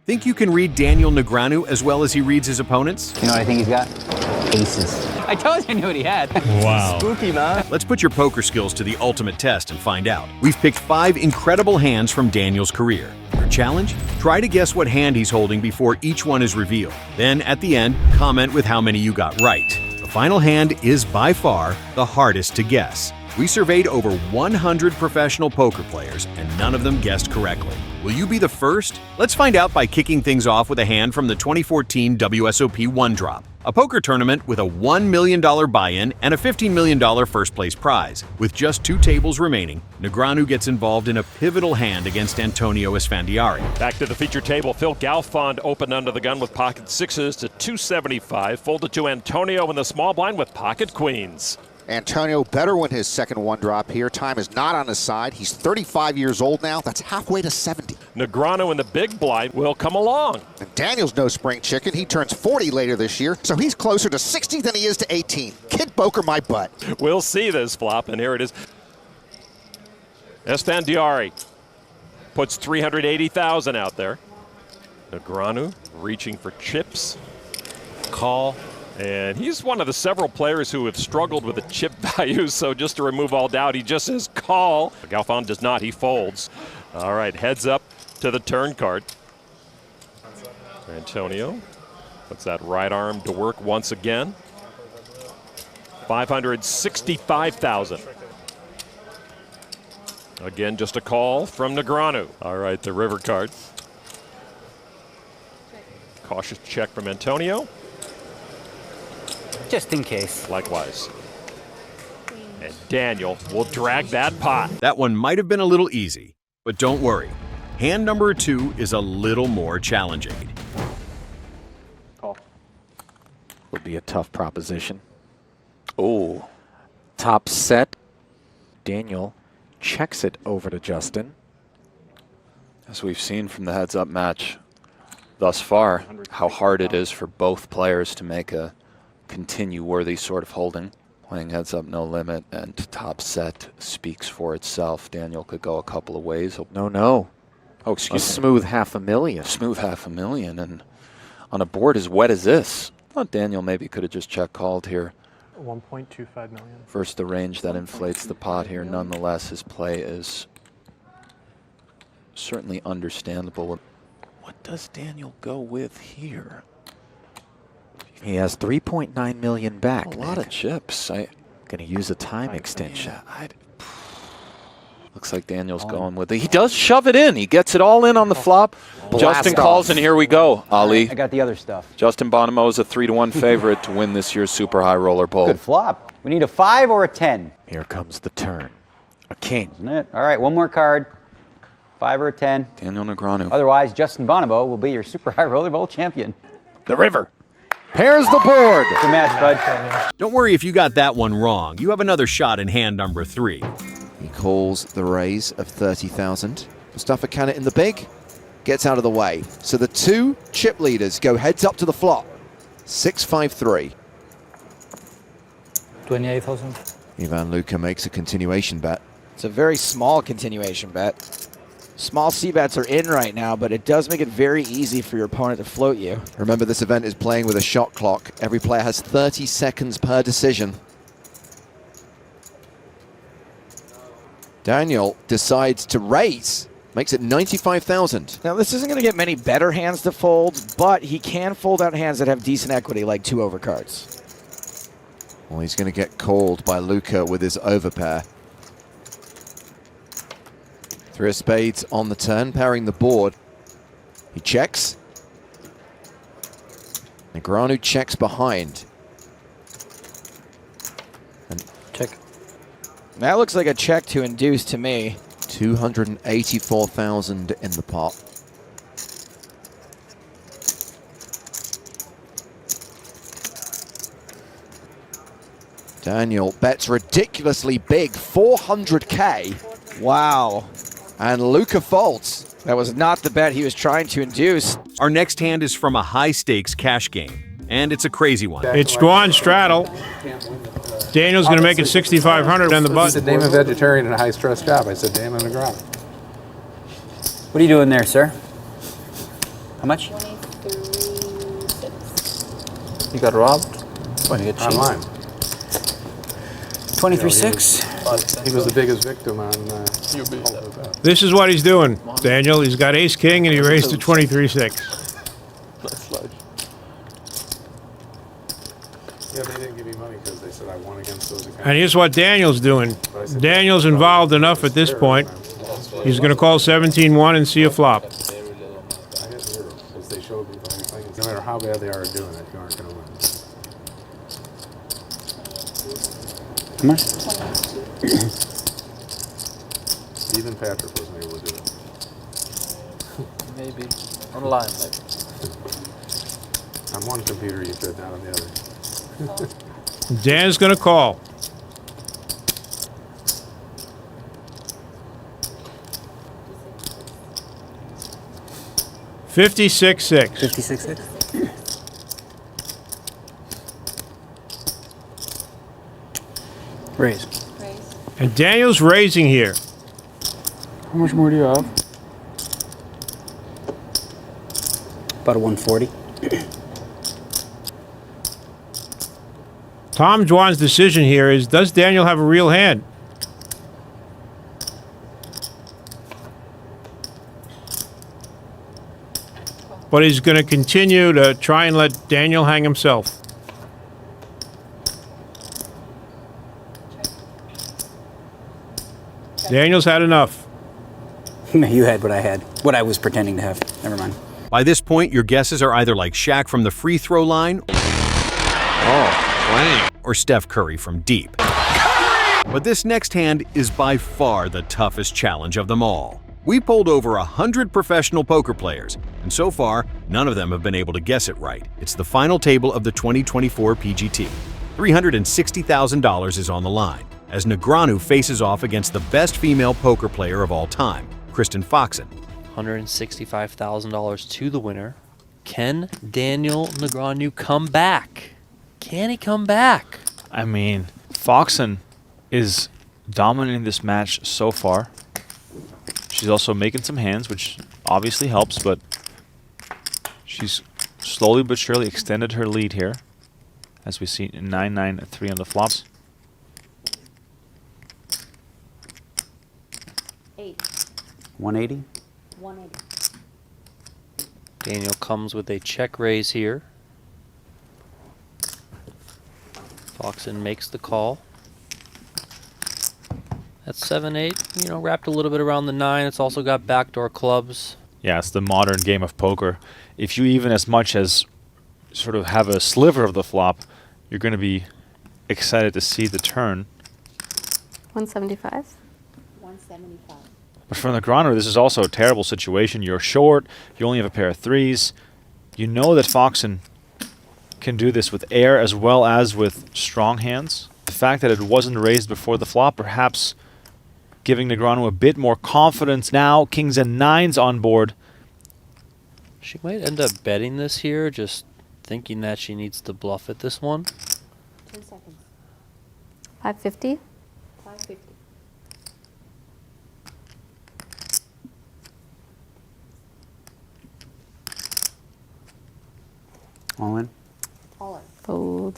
Think you can read Daniel Negreanu as well as he reads his opponents? You know what I think he's got? Aces. I told you I knew what he had. Wow. Spooky, man. Let's put your poker skills to the ultimate test and find out. We've picked 5 incredible hands from Daniel's career. Your challenge? Try to guess what hand he's holding before each one is revealed. Then, at the end, comment with how many you got right. The final hand is by far the hardest to guess. We surveyed over 100 professional poker players, and none of them guessed correctly. Will you be the first? Let's find out by kicking things off with a hand from the 2014 WSOP 1-Drop, a poker tournament with a $1 million buy-in and a $15 million first-place prize. With just 2 tables remaining, Negreanu gets involved in a pivotal hand against Antonio Esfandiari. Back to the feature table, Phil Galfond opened under the gun with pocket sixes to 275, folded to Antonio in the small blind with pocket queens. Antonio better win his second 1-drop here. Time is not on his side. He's 35 years old now. That's halfway to 70. Negreanu in the big blind will come along. And Daniel's no spring chicken. He turns 40 later this year, so he's closer to 60 than he is to 18. Kid poker my butt. We'll see this flop, and here it is. Esfandiari puts 380,000 out there. Negreanu reaching for chips. Call. And he's one of the several players who have struggled with the chip value, so just to remove all doubt, he just says call. Galfond does not, he folds. All right, heads up to the turn card. Antonio puts that right arm to work once again. 565,000. Again, just a call from Negreanu. All right, the river card. Cautious check from Antonio. Just in case. Likewise. And Daniel will drag that pot. That one might have been a little easy, but don't worry. Hand number 2 is a little more challenging. Call. Would be a tough proposition. Oh. Top set. Daniel checks it over to Justin. As we've seen from the heads-up match thus far, how hard it is for both players to make a continue-worthy sort of holding. Playing heads-up no limit and top set speaks for itself. Daniel could go a couple of ways. No. Oh, excuse me. Smooth $500,000. Smooth $500,000, and on a board as wet as this, I thought Daniel maybe could have just check-called here. 1.25 million. Versus the range that inflates the pot here. Nonetheless, his play is certainly understandable. What does Daniel go with here? He has 3.9 million back. A lot of chips. Going to use a time extension. Yeah, looks like Daniel's going with it. He does shove it in. He gets it all in on the flop. Justin calls, and here we go, Ali. I got the other stuff. Justin Bonomo is a 3-to-1 favorite to win this year's Super High Roller Bowl. Good flop. We need a 5 or a 10. Here comes the turn. A king. Isn't it? All right, one more card. 5 or a 10. Daniel Negreanu. Otherwise, Justin Bonomo will be your Super High Roller Bowl champion. The river. Pairs the board. Good match, bud. Don't worry if you got that one wrong. You have another shot in hand number 3. He calls the raise of 30,000. Mustafa Kannit in the big, gets out of the way. So the 2 chip leaders go heads up to the flop. 6-5-3. 28,000. Ivan Luka makes a continuation bet. It's a very small continuation bet. Small C-bets are in right now, but it does make it very easy for your opponent to float you. Remember, this event is playing with a shot clock. Every player has 30 seconds per decision. Daniel decides to raise. Makes it 95,000. Now, this isn't going to get many better hands to fold, but he can fold out hands that have decent equity, like 2 overcards. Well, he's going to get called by Luka with his overpair. 3 of spades on the turn, pairing the board. He checks. Negreanu checks behind. And check. That looks like a check to induce to me. 284,000 in the pot. Daniel bets ridiculously big, 400K. Wow. And Luka folds. That was not the bet he was trying to induce. Our next hand is from a high-stakes cash game, and it's a crazy one. It's Dwan Straddle. Daniel's going to make it 6,500 on the button. He said, name a vegetarian in a high-stress job. I said, Daniel Negreanu. What are you doing there, sir? much? 23.6. You got robbed? When you get cheap. Online. 23.6. He was the biggest victim on all of that. This is what he's doing, Daniel. He's got ace-king, and he raised to 23-6. That's large. Yeah, they didn't give me money because they said I won against those accounts. And here's what Daniel's doing. Daniel's involved enough at this point. He's going to call 17-1 and see a flop. I had zero because they showed me the whole thing. No matter how bad they are at doing it, you aren't going to win. How much? Even Patrick wasn't able to do it. Maybe. Online, maybe. On one computer you could, not on the other. Dan's going to call. $56,600. 56.6. Raise. And Daniel's raising here. How much more do you have? About a 140. Tom Dwan's decision here is, does Daniel have a real hand? But he's going to continue to try and let Daniel hang himself. Daniel's had enough. You had what I had. What I was pretending to have. Never mind. By this point, your guesses are either like Shaq from the free throw line or Steph Curry from deep. But this next hand is by far the toughest challenge of them all. We polled over 100 professional poker players, and so far, none of them have been able to guess it right. It's the final table of the 2024 PGT. $360,000 is on the line, as Negreanu faces off against the best female poker player of all time, Kristen Foxen. $165,000 to the winner. Can Daniel Negreanu come back? Can he come back? I mean, Foxen is dominating this match so far. She's also making some hands, which obviously helps, but she's slowly but surely extended her lead here, as we see 9-9-3 on the flops. 180. 180. Daniel comes with a check raise here. Foxen makes the call. That's 7-8, you know, wrapped a little bit around the 9. It's also got backdoor clubs. Yeah, it's the modern game of poker. If you even as much as sort of have a sliver of the flop, you're going to be excited to see the turn. 175. 175. But for Negreanu, this is also a terrible situation. You're short, you only have a pair of threes. You know that Foxen can do this with air as well as with strong hands. The fact that it wasn't raised before the flop, perhaps giving Negreanu a bit more confidence. Now, kings and nines on board. She might end up betting this here, just thinking that she needs to bluff at this one. 10 seconds. 550. 550. All in? All in. Fold.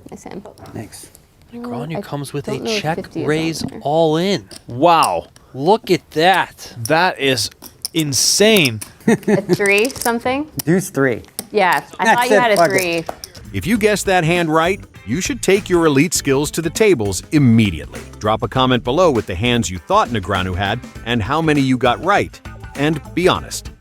Nice hand. Thanks. Negreanu comes with a don't know if check 50 is raise on there. all in. Wow. Look at that. That is insane. A 3 something? Deuce 3. Yeah, I thought you had a 3. If you guessed that hand right, you should take your elite skills to the tables immediately. Drop a comment below with the hands you thought Negreanu had and how many you got right. And be honest,